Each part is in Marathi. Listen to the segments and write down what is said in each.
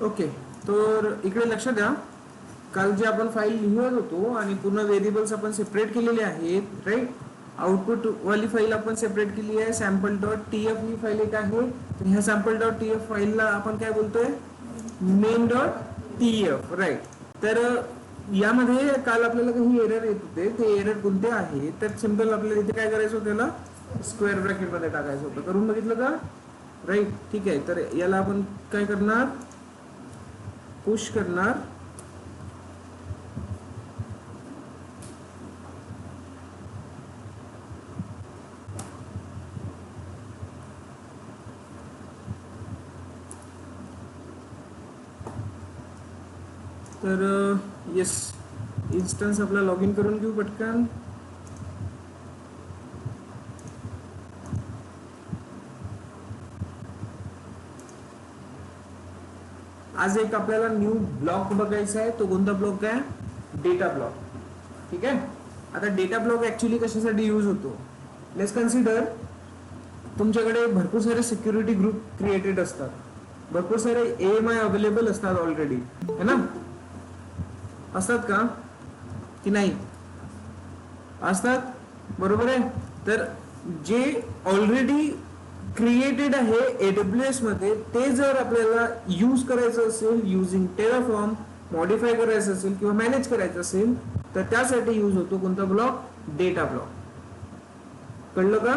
ओके, तर इकडे लक्ष द्या. काल जे आपण फाईल लिहत होतो आणि पूर्ण व्हेरिएबल्स आपण सेपरेट केलेले आहेत, राईट. आउटपुट वाली फाईल आपण सेपरेट केली आहे. सॅम्पल डॉट टी एफ ही फाईल एक आहे. तर ह्या सॅम्पल डॉट टी एफ फाईलला आपण काय बोलतोय, main dot T F, right. तर यामध्ये काल आपल्याला काही एरर येत होते. ते एरर कोणते आहे, तर सिंपल आपल्याला इथे काय करायचं होतं, त्याला स्क्वेअर ब्रॅकेट मध्ये टाकायचं होतं. करून बघितलं का, राईट. ठीक आहे, तर याला आपण काय करणार, पुश करणार. तर येस, इन्स्टन्स आपला लॉग इन करून घेऊ पटकन. आज एक आपल्याला न्यू ब्लॉक बघायचा आहे. तो कोणता ब्लॉक आहे, डेटा ब्लॉक. ठीक आहे. आता डेटा ब्लॉक ऍक्च्युली कशासाठी यूज होतो, लेट्स कन्सिडर तुमच्याकडे भरपूर सारे सिक्युरिटी ग्रुप क्रिएटेड असतात, भरपूर सारे AMI अवेलेबल असतात ऑलरेडी, है ना. असतात का की नाही, असतात, बरोबर आहे. तर जे ऑलरेडी क्रिएटेड आहे AWS मध्ये, ते जर आपल्याला यूज करायचं असेल, युजिंग टेराफॉर्म मॉडिफाय करायचं असेल किंवा मॅनेज करायचं असेल, तर त्यासाठी यूज होतो कोणता ब्लॉक, डेटा ब्लॉक. कळलं का.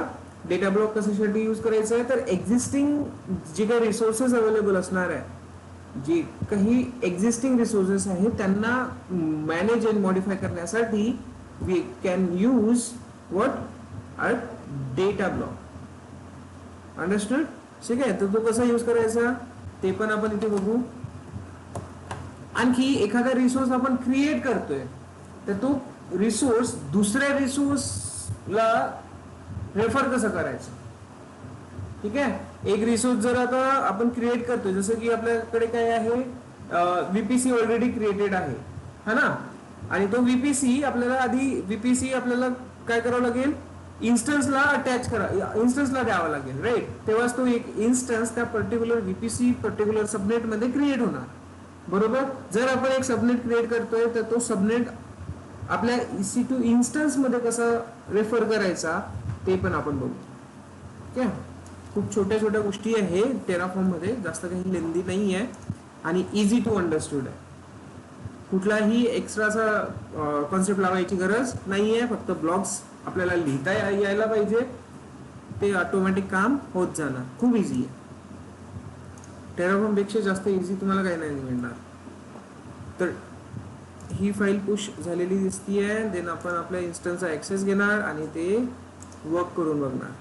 डेटा ब्लॉक कशासाठी यूज करायचं आहे, तर एक्झिस्टिंग जे काही रिसोर्सेस अवेलेबल असणार आहे, जे काही एक्झिस्टिंग रिसोर्सेस आहेत त्यांना मॅनेज अँड मॉडिफाय करण्यासाठी we can use what, a data block. Understood. ठीक आहे. तर तो कसा यूज करायचा ते पण आपण इथे बघू. आणखी एखादा रिसोर्स आपण क्रिएट करतोय, तर तो रिसोर्स दुसऱ्या रिसोर्सला रेफर कसं करायचं. ठीक आहे. एक रिसोर्स जर आता आपण क्रिएट करतोय, जसं की आपल्याकडे काय आहे, VPC ऑलरेडी क्रिएटेड आहे, है ना. आणि तो VPC आपल्याला आधी VPC आपल्याला काय करावं लागेल, इन्स्टन्सला अटॅच करा, इन्स्टन्सला द्यावा लागेल, राईट. तेव्हाच तो एक इन्स्टन्स त्या पर्टिक्युलर VPC पर्टिक्युलर सबनेट मध्ये क्रिएट होणार, बरोबर. जर आपण एक सबनेट क्रिएट करतोय, तर तो सबनेट आपल्या EC2 इन्स्टन्स मध्ये कसा रेफर करायचा ते पण आपण बघू. ठीक आहे. खूप छोट्या छोट्या गोष्टी आहे टेराफॉर्म मध्ये, जास्त काही लेंदी नाही आहे आणि इझी टू अंडरस्टूड आहे. कुठलाही एक्स्ट्राचा कॉन्सेप्ट लावायची गरज नाहीये. फक्त ब्लॉक्स आपल्याला लिहिता यायला पाहिजे, ते ऑटोमॅटिक काम होत जाणार. खूप इझी आहे. टेराफॉर्म पेक्षा जास्त इझी तुम्हाला काही नाही मिळणार. तर ही फाईल पुश झालेली दिसतीये. देन आपण आपल्या इन्स्टन्सचा ऍक्सेस घेणार आणि ते वर्क करून बघणार.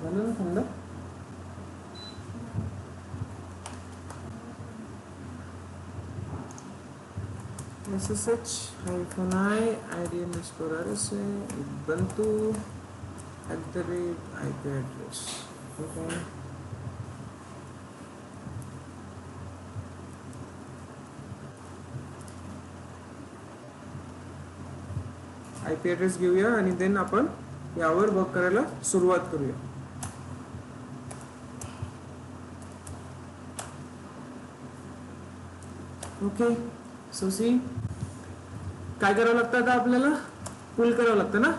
झालं ना समजा. SSH-i ID_RSA Ubuntu @IP address. Okay. IP address घेऊया आणि देन आपण यावर वर्क करायला सुरुवात करूया. ओके. सो सी काय करावं लागतं, आता आपल्याला पुल करावं लागतं ना.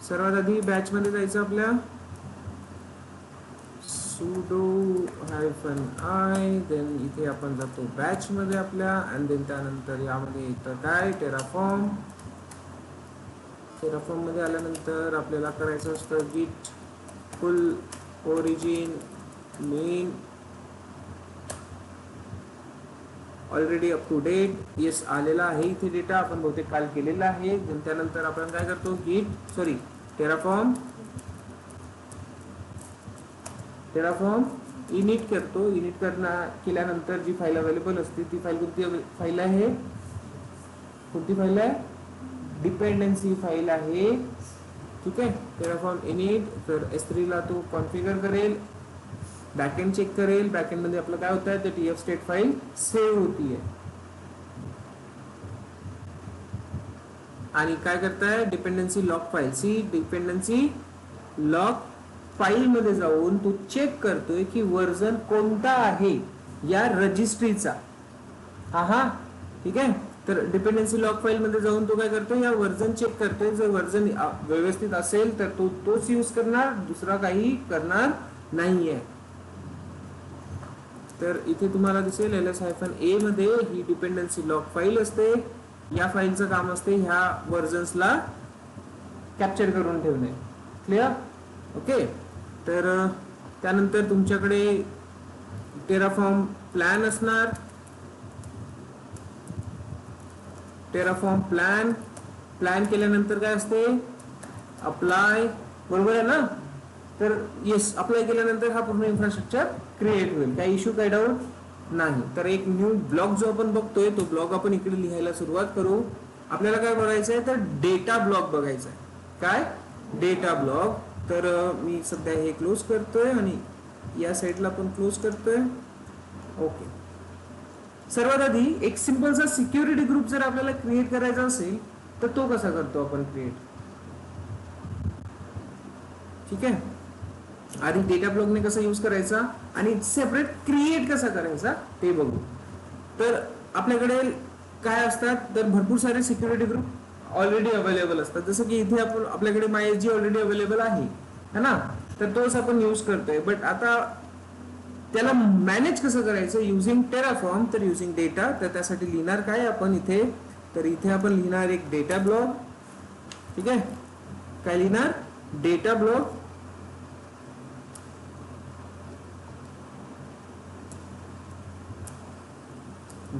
सर्वात आधी बॅच मध्ये जायचं आपल्या, sudo -i, देन इथे आपण जातो बॅच मध्ये आपल्या, आणि देन त्यानंतर यामध्ये येतं काय, टेराफॉर्म. टेराफॉर्म मध्ये आल्यानंतर आपल्याला करायचं असतं git pull origin main already up to date. Yes, आलेला आहे इथे डेटा, आपण बहुतेक काल केलेला आहे. त्यानंतर आपण काय करतो, टेराफॉर्म इनिट करतो. इनिट केल्यानंतर जी फाईल अवेलेबल असते ती फाईल कोणती फाईल आहे, कोणती फाईल आहे? डिपेंडन्सी फाईल आहे. ठीक आहे, टेराफॉर्म इनिट. तर S3 ला तो कॉन्फिगर करेल, बॅकएंड चेक करेल, बॅकएंड मध्ये आपलं काय होत आहे तर TF स्टेट फाईल सेव्ह होती आहे. आणि काय करताय dependency log file, see dependency log file मध्ये जाऊन तो चेक करतोय की वर्जन कोणता आहे या रजिस्ट्रीचा. हा ठीक आहे. तर डिपेंडन्सी लॉग फाईल मध्ये जाऊन तो काय करतो या वर्जन चेक करतोय. जर वर्जन व्यवस्थित असेल तर तो तोच यूज करणार, दुसरा काही करणार नाहीये. तर इथे तुम्हाला दिसेल ls-a मध्ये ही डिपेंडन्सी लॉग फाईल असते. या फाईलचं काम असते ह्या वर्जन्सला कॅप्चर करून ठेवणे. क्लिअर? ओके. तर त्यानंतर तुमच्याकडे टेराफॉर्म प्लॅन असणार. टेराफॉर्म प्लॅन केल्यानंतर काय असते अप्लाय, बरोबर आहे ना. तर येस, अप्लाय केल्यानंतर हा पूर्ण इन्फ्रास्ट्रक्चर क्रिएट होईल. काही इश्यू, काही डाऊट नाही. तर एक न्यू ब्लॉक जो आपण बघतोय तो ब्लॉक आपण इकडे लिहायला सुरुवात करू. आपल्याला काय बघायचं आहे तर डेटा ब्लॉक बघायचा आहे. काय? Data block. तर मी सध्या हे क्लोज करतोय आणि या साईडला पण क्लोज करतोय. ओके. सर्वात आधी एक सिंपलचा सिक्युरिटी ग्रुप जर आपल्याला क्रिएट करायचा असेल तर तो कसा करतो आपण क्रिएट. ठीक आहे, आधी डेटा ब्लॉकने कसा यूज करायचा आणि सेपरेट क्रिएट कसा करायचा ते बघू. तर आपल्याकडे काय असतात तर भरपूर सारे सिक्युरिटी ग्रुप ऑलरेडी अवेलेबल असतात. जसं की इथे आपण आपल्याकडे MySG ऑलरेडी अवेलेबल आहे ना, तर तोच आपण यूज करतोय. बट आता त्याला मॅनेज कसं करायचं युझिंग टेराफॉर्म, तर युझिंग डेटा. तर त्यासाठी लिहिणार काय आपण इथे, तर इथे आपण लिहिणार एक डेटा ब्लॉक. ठीक आहे, काय लिहिणार data block.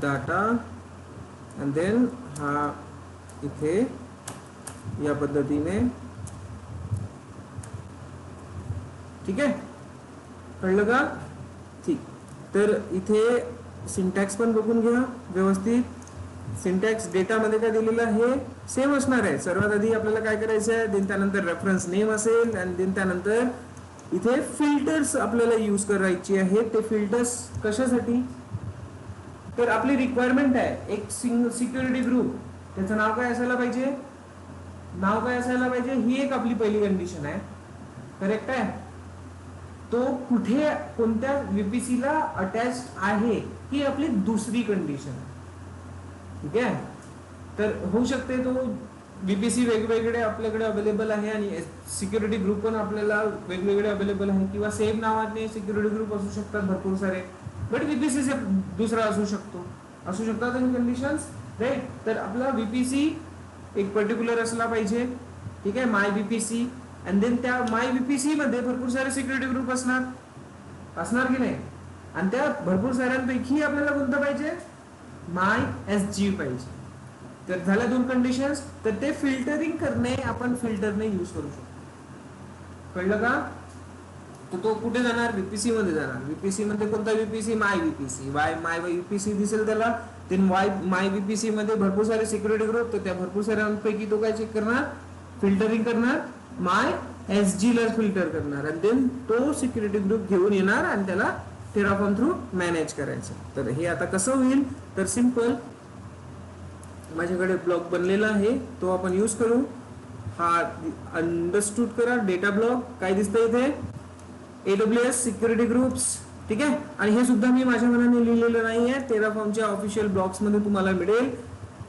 Data and then हा इथे या पद्धतीने. ठीक आहे, कळलं का? ठीक. तर इथे सिंटॅक्स पण बघून घ्या व्यवस्थित. सिंटॅक्स डेटा मध्ये काय दिलेलं आहे सेम असणार आहे. सर्वात आधी आपल्याला काय करायचं आहे, देन त्यानंतर रेफरन्स नेम असेल आणि देन त्यानंतर इथे फिल्टर्स आपल्याला यूज करायची आहे. ते फिल्टर्स कशासाठी तर आपली रिक्वायरमेंट आहे एक सिक्युरिटी ग्रुप, त्याचं नाव काय असायला पाहिजे, नाव काय असायला पाहिजे, ही एक आपली पहिली कंडिशन आहे. करेक्ट आहे. तो कुठे कोणत्या VPC ला अटॅच आहे ही आपली दुसरी कंडिशन आहे. ठीक आहे, तर होऊ शकते तो VPC वेगवेगळे आपल्याकडे अवेलेबल आहे आणि सिक्युरिटी ग्रुप पण आपल्याला वेगवेगळे अवेलेबल आहे किंवा सेम नावाने सिक्युरिटी ग्रुप असू शकतात भरपूर सारे. बट VPC दुसरा असू शकतात कंडिशन्स, राईट. तर आपला VPC एक पर्टिक्युलर असला पाहिजे. ठीक आहे, माय VPC. आणि देन त्या माय VPC मध्ये भरपूर सारे सिक्युरिटी ग्रुप असणार की नाही. आणि त्या भरपूर साऱ्यांपैकी आपल्याला कोणतं पाहिजे MySG पाहिजे. तर झाल्या दोन कंडिशन्स. तर ते फिल्टरिंग करणे आपण फिल्टरने यूज करू शकतो. कळलं का? तर तो कुठे जाणार VPC मध्ये जाणार. VPC मध्ये कोणता VPC माय VPC. माय VPC दिसेल त्याला. देन माय VPC मध्ये भरपूर सारे सिक्युरिटी ग्रुप, तर त्या भरपूर साऱ्यांपैकी तो काय चेक करणार फिल्टरिंग करणार MySG ला फिल्टर करणार आणि देन तो सिक्युरिटी ग्रुप घेऊन येणार आणि त्याला टेराफॉर्म थ्रू मॅनेज करायचं. तर हे आता कसं होईल तर सिंपल माझ्याकडे ब्लॉक बनलेला आहे तो आपण यूज करू. हा अंडरस्टूड करा डेटा ब्लॉक काय दिसतंय इथे AWS सिक्युरिटी ग्रुप्स. ठीक आहे, आणि हे सुद्धा मी माझ्या मनाने लिहिलेलं नाहीये. टेराफॉर्मच्या ऑफिशियल ब्लॉक्स मध्ये तुम्हाला मिळेल.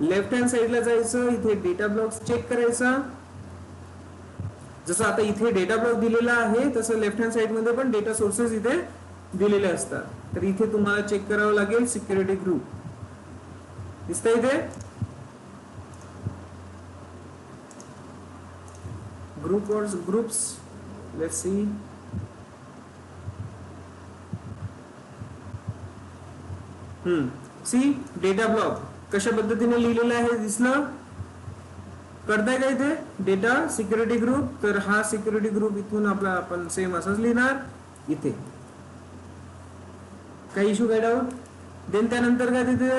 लेफ्ट हँड साइडला जायचं, इथे डेटा ब्लॉक्स चेक करायचा. जसं आता इथे डेटा ब्लॉक दिलेला आहे तसं लेफ्ट हँड साइड मध्ये पण डेटा सोर्सेस इथे दिलेले असतात. तर इथे तुम्हाला चेक करावं लागेल सिक्युरिटी ग्रुप दिसतंय इथे. Groups let's see. See data block कशा पद्धतीने लिहिलेलं आहे दिसलं, कळतंय का इथे डेटा सिक्युरिटी ग्रुप. तर हा सिक्युरिटी ग्रुप इथून आपला आपण सेम असंच लिहिणार इथे. काही इश्यू काय डाऊट. देन त्यानंतर काय तिथे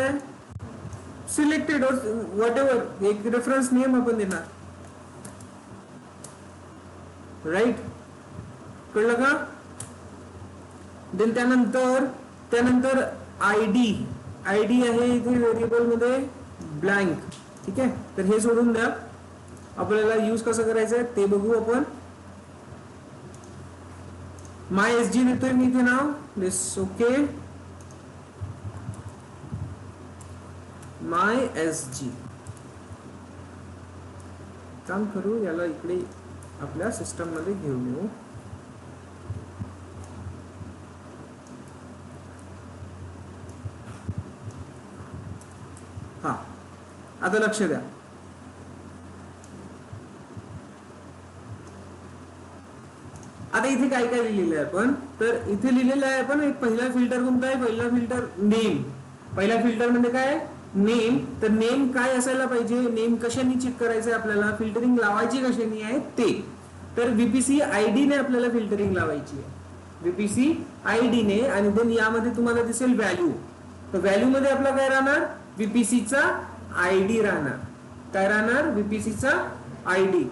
सिलेक्टेड वॉट एव्हर एक रेफरन्स नेम आपण देणार, राईट. कळलं का? देन त्यानंतर आयडी आहे इथे व्हेरिएबल मध्ये ब्लँक. ठीक आहे, तर हे सोडून द्या. आपल्याला यूज कसं करायचंय ते बघू आपण. माय एस जी देतोय मी इथे नाव. दिस ओके, माय एस जी. काम करू, याला इकडे आपल्या सिस्टम मध्ये घेऊन येऊ. हा, आता लक्ष द्या. आता इथे काय काय लिहिलेलं आहे आपण, तर इथे लिहिलेलं आहे आपण एक पहिला फिल्टर कोणता आहे, पहिला फिल्टर नेम. पहिल्या फिल्टर मध्ये काय नेम, तर नेम काय असायला पाहिजे, नेम कशाने चेक करायचंय आपल्याला, फिल्टरिंग लावायची कशाने आहे ते. तर VPC ID ने आपल्याला फिल्टरिंग लावायची आहे, VPC ID ने. आणि देन यामध्ये तुम्हाला दिसेल व्हॅल्यू. तर व्हॅल्यू मध्ये आपला काय राहणार, VPC चा ID राहणार. काय राहणार, VPC चा ID.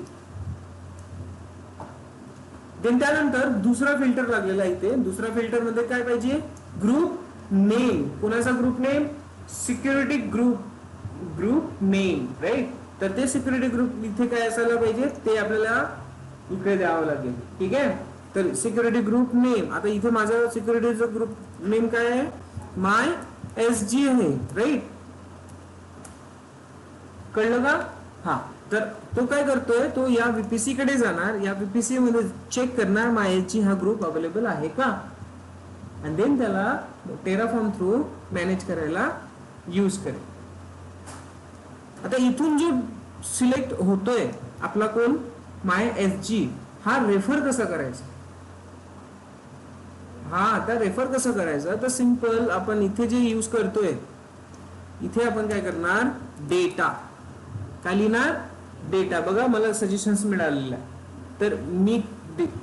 देन त्यानंतर दुसरा फिल्टर लागलेला आहे इथे. दुसरा फिल्टर मध्ये काय पाहिजे, ग्रुप नेम. कोणाचा group name, security group name, right. तर ते सिक्युरिटी ग्रुप इथे काय असायला पाहिजे ते आपल्याला इकडे द्यावं लागेल. ठीक आहे, तर सिक्युरिटी ग्रुप नेम. आता इथे माझा सिक्युरिटीचा ग्रुप नेम काय आहे, माय SG आहे, राईट. कळलं का? हा, तर तो काय करतोय, तो या VPC कडे जाणार, या VPC मध्ये चेक करणार माय SG हा ग्रुप अवेलेबल आहे का, आणि देन त्याला टेराफॉर्म थ्रू मॅनेज करायला यूज करेल. आता इथून जो सिलेक्ट होतोय आपला कोण, माय SG, हा रेफर कसा करायचा. हा, आता रेफर कसं करायचं, तर सिंपल आपण इथे जे यूज करतोय, इथे आपण काय करणार, डेटा. काय लिहिणार, डेटा. बघा मला सजेशन्स मिळालेला, तर मी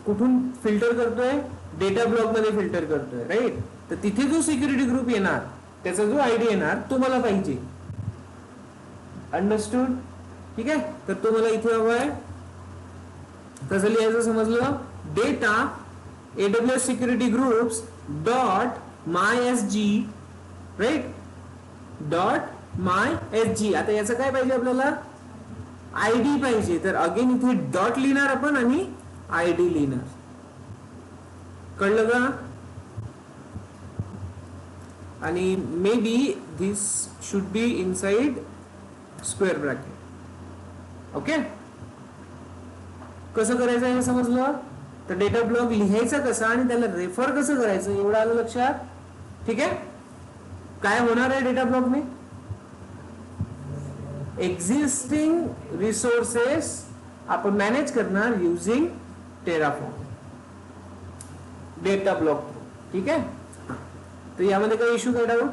कुठून फिल्टर करतोय, डेटा ब्लॉक मध्ये फिल्टर करतोय, राईट. तर तिथे जो सिक्युरिटी ग्रुप येणार, त्याचा जो ID येणार तो मला पाहिजे. अंडरस्टूड? ठीक आहे, तर तो मला इथे हवा आहे. कसं लिहायचं समजलं, data AWS security groups dot my SG, right, dot my SG. आता याचं काय पाहिजे आपल्याला, ID पाहिजे. तर अगेन इथे डॉट लिहिणार आपण आणि ID लिहिणार. कळलं का? आणि may be this should be inside square bracket. Okay, कसं करायचं हे समजलं. तर डेटा ब्लॉक लिहायचा कसा आणि त्याला रेफर कसं करायचं एवढं आलं लक्षात. ठीक आहे, काय होणार आहे डेटा ब्लॉकने, एक्झिस्टिंग रिसोर्सेस आपण मॅनेज करणार युजिंग टेराफॉर्म डेटा ब्लॉक. ठीक आहे, तर यामध्ये काही इश्यू, काय डाऊट.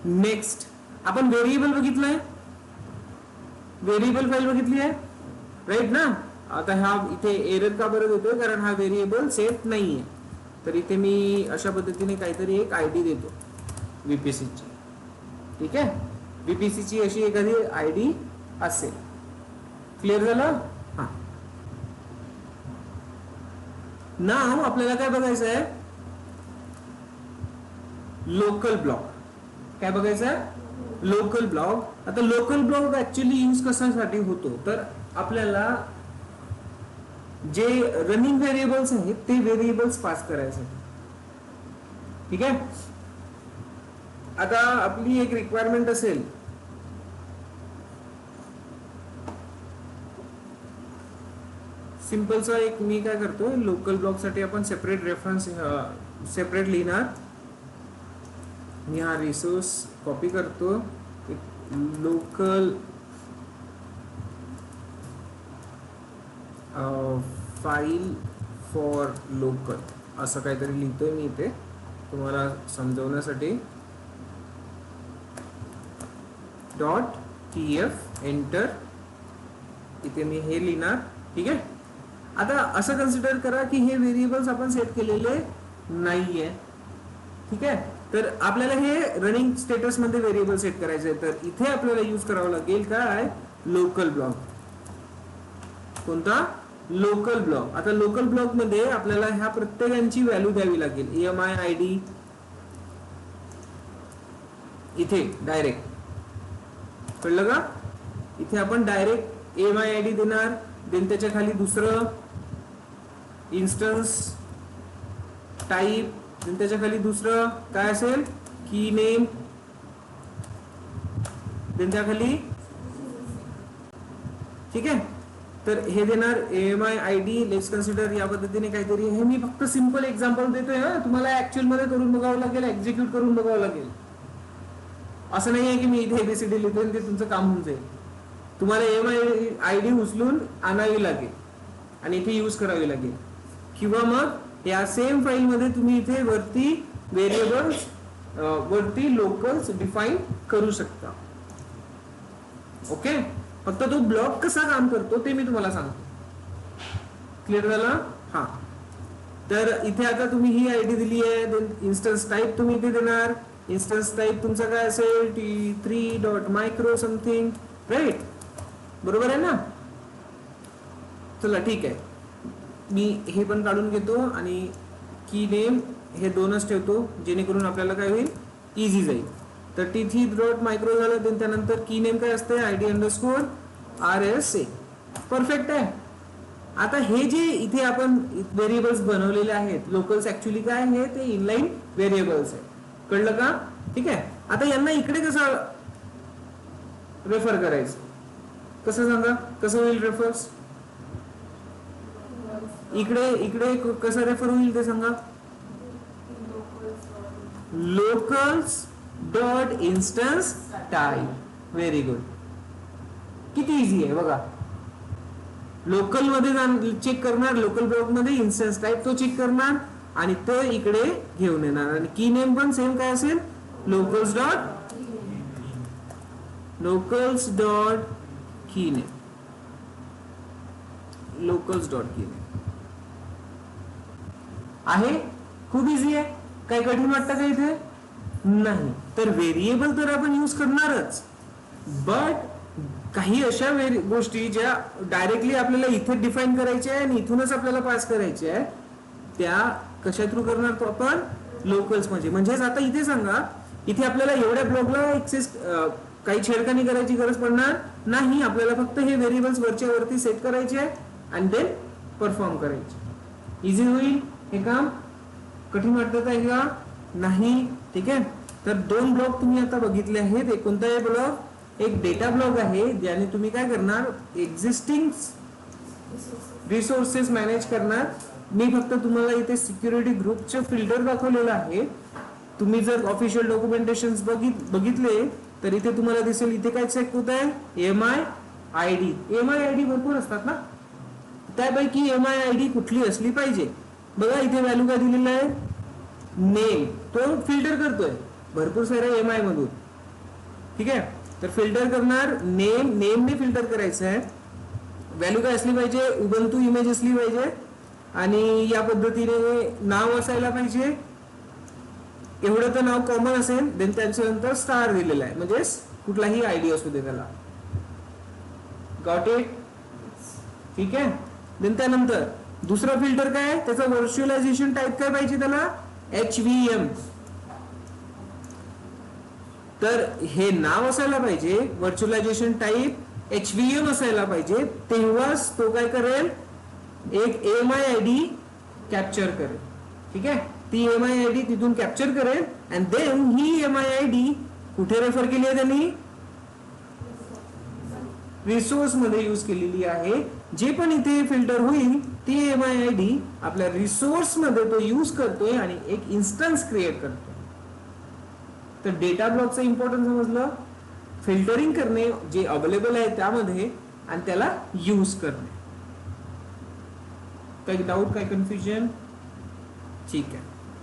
नेक्स्ट आपण व्हेरिएबल बघितलंय, व्हेरिएबल फाईल बघितली आहे, राईट ना. आता हा इथे एरर का बरं देतोय, कारण हा व्हेरिएबल सेट नाहीये. तर इथे मी अशा पद्धतीने काहीतरी एक ID देतो VPC ची. ठीक आहे, VPC ची अशी एखादी ID असेल. क्लिअर झालं. हा, नाव आपल्याला काय बघायचं आहे, लोकल ब्लॉक. काय बघायचं आहे, लोकल ब्लॉक. आता लोकल ब्लॉक ऍक्च्युअली यूज कशासाठी होतो, तर आपल्याला जे रनिंग व्हेरिएबल्स आहेत ते व्हेरिएबल्स पास करायचे. ठीक आहे, आता आपली एक रिक्वायरमेंट असेल, सिंपलचा एक मी काय करतो, लोकल ब्लॉक साठी आपण सेपरेट रेफरन्स सेपरेट लिहिणार. मी हा रिसोर्स कॉपी करतो, लोकल फाईल फॉर लोकल असं काहीतरी लिहितोय मी इथे तुम्हाला समजवण्यासाठी. डॉट TF एंटर, इथे मी हे लिहिणार. ठीक आहे, आता असं कन्सिडर करा की हे व्हेरिएबल्स आपण सेट केलेले नाहीये. ठीक आहे, तर आपल्याला हे रनिंग स्टेटस मध्ये व्हेरिएबल सेट करायचे आहे. तर इथे आपल्याला यूज करावं लागेल काय, लोकल ब्लॉक. कोणता, लोकल ब्लॉक. आता लोकल ब्लॉक मध्ये आपल्याला ह्या प्रत्येकांची व्हॅल्यू द्यावी लागेल. EMI ID इथे डायरेक्ट, कळलं का? इथे आपण डायरेक्ट EMI ID देणार. देन त्याच्या खाली दुसरं इन्स्टन्स टाइप, देन त्याच्या खाली दुसरं काय असेल, की नेम, देन त्या खाली, ठीक आहे. तर हे देणार EMI ID. लेट्स कन्सिडर या पद्धतीने काहीतरी. हे मी फक्त सिंपल एक्झाम्पल देतोय ना, तुम्हाला ऍक्च्युअल मध्ये करून बघावं लागेल, एक्झिक्यूट करून बघावं लागेल. असं नाही आहे की मी इथे ABCD लिहितो ते तुमचं काम होऊन जाईल. तुम्हाला EMI ID उचलून आणावी लागेल आणि इथे यूज करावी लागेल. किंवा मग या सेम फाईल मध्ये तुम्ही इथे वरती व्हेरिएबल्स, वरती लोकल्स डिफाईन करू शकता. ओके. फक्त तो ब्लॉक कसा काम करतो ते मी तुम्हाला सांगतो. क्लिअर झालं? हा. तर इथे आता तुम्ही ही आयडी दिली आहे. देन इन्स्टन्स टाइप तुम्ही इथे देणार. इन्स्टन्स टाइप तुमचा काय असेल, t3.micro समथिंग, राईट? बरोबर आहे ना? चला ठीक आहे, मी हे पण काढून घेतो आणि की नेम हे दोनच ठेवतो, जेणेकरून आपल्याला काय होईल, इझी जाईल. तर t3.micro झालं. देन त्यानंतर की नेम काय असते, ID_RSA. परफेक्ट आहे. आता हे जे इथे आपण व्हेरिएबल्स बनवलेले आहेत, लोकल्स ऍक्च्युअली काय आहे, ते इनलाईन व्हेरिएबल्स आहे. कळलं का? ठीक आहे. आता यांना इकडे कसं रेफर करायचं, कसं सांगा, कसं होईल रेफर्स? इकडे कसं रेफर होईल ते सांगा. Locals dot instance type. Very good. किती इझी आहे बघा. लोकल मध्ये चेक करणार, लोकल ब्लॉक मध्ये इन्स्टन्स टाइप तो चेक करणार आणि तो इकडे घेऊन येणार. आणि की नेम पण सेम काय असेल, लोकल्स डॉट की नेम. लोकल्स डॉट की नेम आहे. खूप इझी आहे. काही कठीण वाटतं का इथे? नाही. तर व्हेरिएबल तर आपण यूज करणारच, बट काही अशा गोष्टी ज्या डायरेक्टली आपल्याला इथे डिफाईन करायच्या आहे आणि इथूनच आपल्याला पास करायचे आहे, त्या कशा थ्रू करणार तो आपण, लोकल्स मध्ये. म्हणजेच आता इथे सांगा, इथे आपल्याला एवढ्या ब्लॉकला एक्सेस काही छेडखानी करायची गरज पडणार नाही. आपल्याला फक्त हे व्हेरिएबल्स वरच्या वरती सेट करायचे आहे आणि देन परफॉर्म करायचे. इझी होईल हे काम. कठीण वाटत आहे का? नाही. ठीक आहे. तर दोन ब्लॉक तुम्ही आता बघितले आहेत. एक कोणता आहे ब्लॉक, एक डेटा ब्लॉक आहे, ज्याने तुम्ही काय करणार, एक्झिस्टिंग रिसोर्सेस मॅनेज करणार. मी फक्त तुम्हाला इथे सिक्युरिटी ग्रुपचे फिल्टर दाखवलेलं आहे. तुम्ही जर ऑफिशियल डॉक्युमेंटेशन बघितले तर इथे तुम्हाला दिसेल, इथे काय चेक होत आहे, EMI ID भरपूर असतात ना, त्यापैकी EMI ID कुठली असली पाहिजे. बघा इथे व्हॅल्यू काय दिलेलं आहे, नेम. तो फिल्टर करतोय भरपूर साऱ्या EMI मधून. ठीक आहे. तर फिल्टर करणार, नेमने फिल्टर करायचं आहे. व्हॅल्यू काय असली पाहिजे, उबंतू इमेज असली पाहिजे आणि या पद्धतीने नाव असायला पाहिजे. एवढं तर नाव कॉमन असेल. देन त्याच्यानंतर स्टार दिलेला आहे, म्हणजे कुठलाही आयडी असू दे त्याला. Got it? ठीक आहे. देन त्यानंतर दुसरा फिल्टर काय, त्याचा व्हर्च्युअलायझेशन टाइप काय पाहिजे, त्याला HVM. तर हे नाव असायला पाहिजे, व्हर्च्युअलायझेशन टाइप HVM असायला पाहिजे. तेव्हाच तो काय करेल, एक EMI ID कॅप्चर करेल. ठीक आहे. ती EMI ID तिथून कॅप्चर करेल अँड देन ही EMI ID कुठे रेफर केली आहे त्यांनी, रिसोर्स मध्ये यूज केलेली आहे. जे पण इथे फिल्टर होईल ती EMI ID आपल्या रिसोर्स मध्ये तो यूज करतोय आणि एक इन्स्टन्स क्रिएट करतोय. तर डेटा ब्लॉकचं इम्पॉर्टन्स समजलं, फिल्टरिंग करणे जे अवेलेबल आहे त्यामध्ये आणि त्याला यूज करणे. काही डाऊट, काही कन्फ्युजन? ठीक आहे.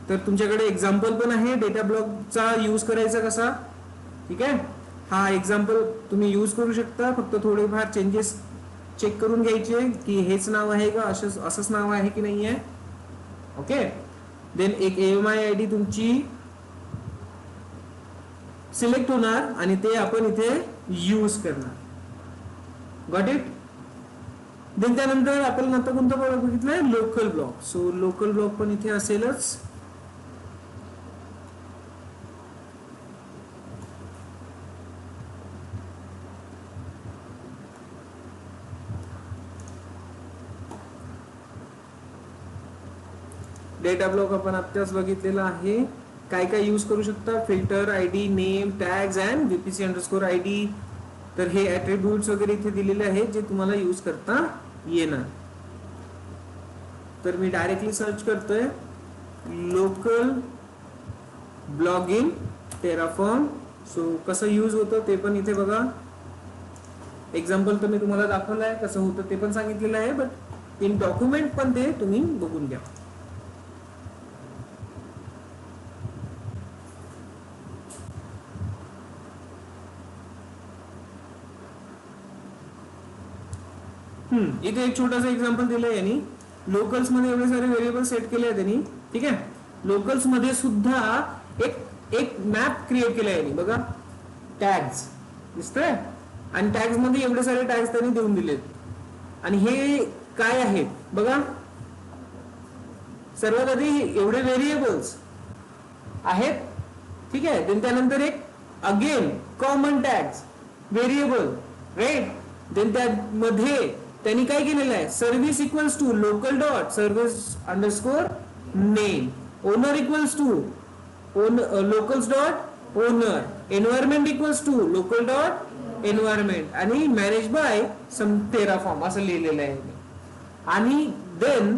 तर तुमच्याकडे एक्झाम्पल पण आहे डेटा ब्लॉकचा यूज करायचा कसा. ठीक आहे. हा एक्झाम्पल तुम्ही यूज करू शकता. फक्त थोडेफार चेंजेस चेक करून घ्यायचे की हेच नाव आहे का, असंच नाव आहे की नाही आहे. ओके. देन एक EMI ID तुमची सिलेक्ट होणार आणि ते आपण इथे यूज करणार. Got it. देन त्यानंतर आपण आता कोणता ब्लॉक बघितलाय, local block. So local block पण इथे असेलच. डेटा ब्लॉक आपण आत्ताच बघितलेला आहे. काय काय यूज करू शकता, filter, ID, name, tags and VPC underscore ID. तर हे ऍट्रिब्यूट्स वगैरे इथे दिलेले आहेत जे तुम्हाला यूज करता येणार. तर मी डायरेक्टली सर्च करतोय local blog in Terraform. So कसं यूज होतं ते पण इथे बघा. एक्झाम्पल तर मी तुम्हाला दाखवलं आहे, कसं होतं ते पण सांगितलेलं आहे, बट इन डॉक्युमेंट पण ते तुम्ही बघून घ्या. इथे एक छोटासा एक्झाम्पल दिलंय यांनी. लोकल्स मध्ये एवढे सारे व्हेरिएबल सेट केले आहेत त्यांनी. ठीक आहे. लोकल्स मध्ये सुद्धा एक मॅप क्रिएट केला आहे बघा, टॅग्स दिसतंय. आणि टॅग्स मध्ये एवढे सारे टॅग्स त्यांनी देऊन दिलेत. आणि हे काय आहेत बघा. सर्वात आधी एवढे व्हेरिएबल्स आहेत. ठीक आहे. त्यानंतर एक again common tags variable, right. Then त्यामध्ये त्यांनी काय केलेलं आहे, service equals to local dot service underscore name, owner equals to locals dot owner, environment equals to local dot environment आणि मॅनेज बाय सम टेराफॉर्म असं लिहिलेलं आहे. आणि देन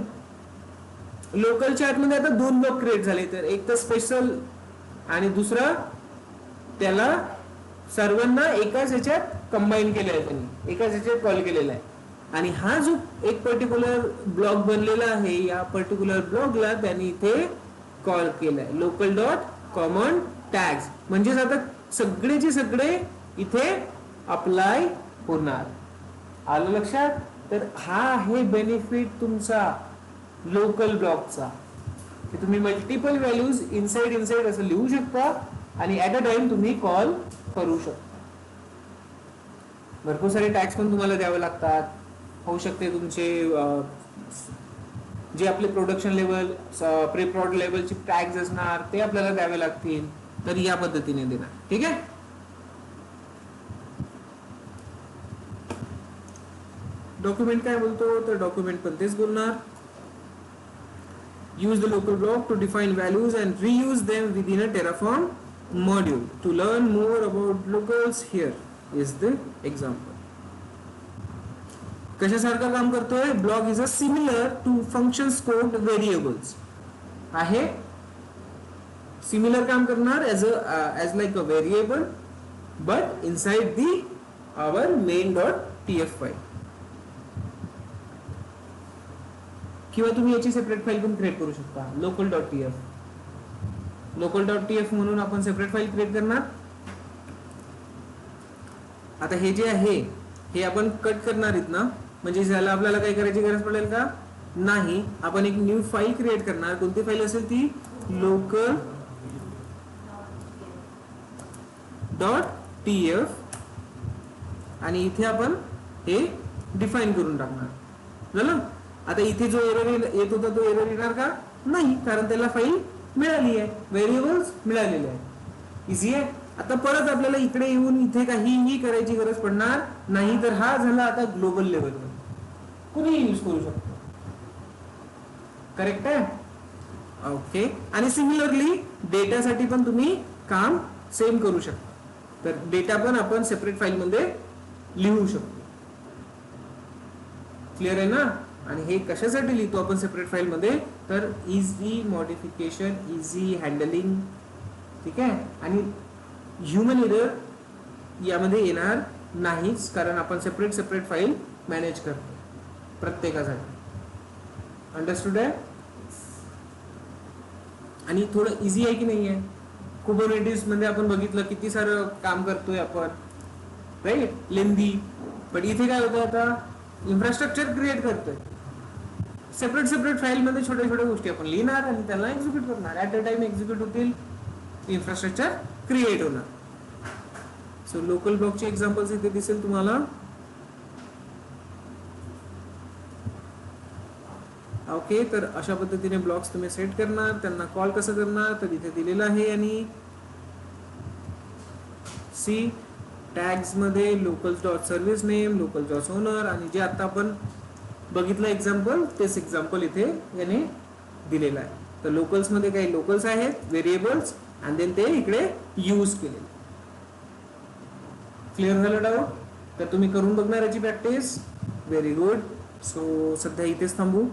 लोकल चॅटमध्ये आता 2 ब्लॉक क्रिएट झाले. तर एक तर स्पेशल आणि दुसरा त्याला सर्वांना एकाच ह्याच्यात कंबाईन केलं आहे त्यांनी, एकाच ह्याच्यात कॉल केलेला आहे. आणि हा जो एक पर्टिक्युलर ब्लॉक बनलेला आहे, या पर्टिक्युलर ब्लॉकला त्यांनी इथे कॉल केलाय लोकल डॉट कॉमन टॅग्स. म्हणजेच आता सगळेचे सगळे इथे अप्लाय होणार. आलं लक्षात. तर हा आहे बेनिफिट तुमचा लोकल ब्लॉकचा, की तुम्ही मल्टिपल व्हॅल्यूज इनसाइड असं लिहू शकता आणि ऍट अ टाइम तुम्ही कॉल करू शकता. भरपूर सारे टॅग्स पण तुम्हाला द्यावे लागतात. होऊ शकते तुमचे जे आपले प्रोडक्शन लेवल, प्री प्रॉड लेवलचे टॅग्स असणार ते आपल्याला द्यावे लागतील. तर या पद्धतीने देणार. ठीक आहे. डॉक्युमेंट काय बोलतो, तर डॉक्युमेंट पण तेच बोलणार. use the local block to define values and reuse them within a Terraform module. To learn more about locals, here is the example. कशासारखं काम करतोय, block is a similar to function scoped variables आहे. सिमिलर काम करणार as like a variable but inside the our main dot TF file. किंवा तुम्ही याची सेपरेट फाईल पण क्रिएट करू शकता, local dot TF. Local dot TF म्हणून आपण सेपरेट फाईल क्रिएट करणार. आता हे जे आहे हे आपण कट करणार आहेत ना, म्हणजे ज्याला आपल्याला काही करायची गरज पडेल का नाही. आपण एक न्यू फाईल क्रिएट करणार. कोणती फाईल असेल ती, लोकल डॉट टीएफ. आणि इथे आपण हे डिफाईन करून टाकणार. झालं. आता इथे जो एरर येत होता तो एरर येणार का नाही, कारण त्याला फाईल मिळाली आहे, व्हेरिएबल्स मिळालेले आहेत. इझी आहे. आता परत आपल्याला इकडे येऊन इथे काहीही करायची गरज पडणार नाही. तर हा झाला आता ग्लोबल लेवलवर कुणी यूज करू शकतो. करेक्ट आहे. ओके. आणि सिमिलरली डेटासाठी पण तुम्ही काम सेम करू शकता. तर डेटा पण आपण सेपरेट फाईल मध्ये लिहू शकतो. क्लिअर आहे ना. आणि हे कशासाठी लिहितो आपण सेपरेट फाईल मध्ये, तर इझी मॉडिफिकेशन, इझी हँडलिंग. ठीक आहे. आणि ह्युमन एरर यामध्ये येणार नाहीच, कारण आपण सेपरेट फाईल मॅनेज करतो प्रत्येकासाठी. अंडरस्टूड आहे. आणि थोडं इझी आहे की नाही आहे. कुबरनेटिव्स मध्ये आपण बघितलं किती सारं काम करतोय आपण, राईट, लेंदी. पण इथे काय होतं, आता इन्फ्रास्ट्रक्चर क्रिएट करतोय. सेपरेट फाईल मध्ये छोट्या छोट्या गोष्टी आपण लिहिणार आणि त्याला एक्झिक्यूट करणार. ऍट अ टाइम एक्झिक्यूट होतील, इन्फ्रास्ट्रक्चर क्रिएट होणार. सो लोकल ब्लॉकचे एक्झाम्पल्स इथे दिसेल तुम्हाला. ओके, तर अशा पद्धतीने ब्लॉक्स तुम्ही सेट करणार. त्यांना कॉल कसं करणार तर इथे दिलेलं आहे. आणि सी टॅग्स मध्ये locals dot service name, local dot owner, आणि जे आता आपण बघितलं एक्झाम्पल तेच एक्झाम्पल इथे याने दिलेलं आहे. तर लोकल्स मध्ये काही लोकल्स आहेत व्हेरिएबल्स, आणि देन ते इकडे यूज केले. क्लिअर झालं डाऊट? तर तुम्ही करून बघणार याची प्रॅक्टिस. Very good. सो सध्या इथेच थांबू.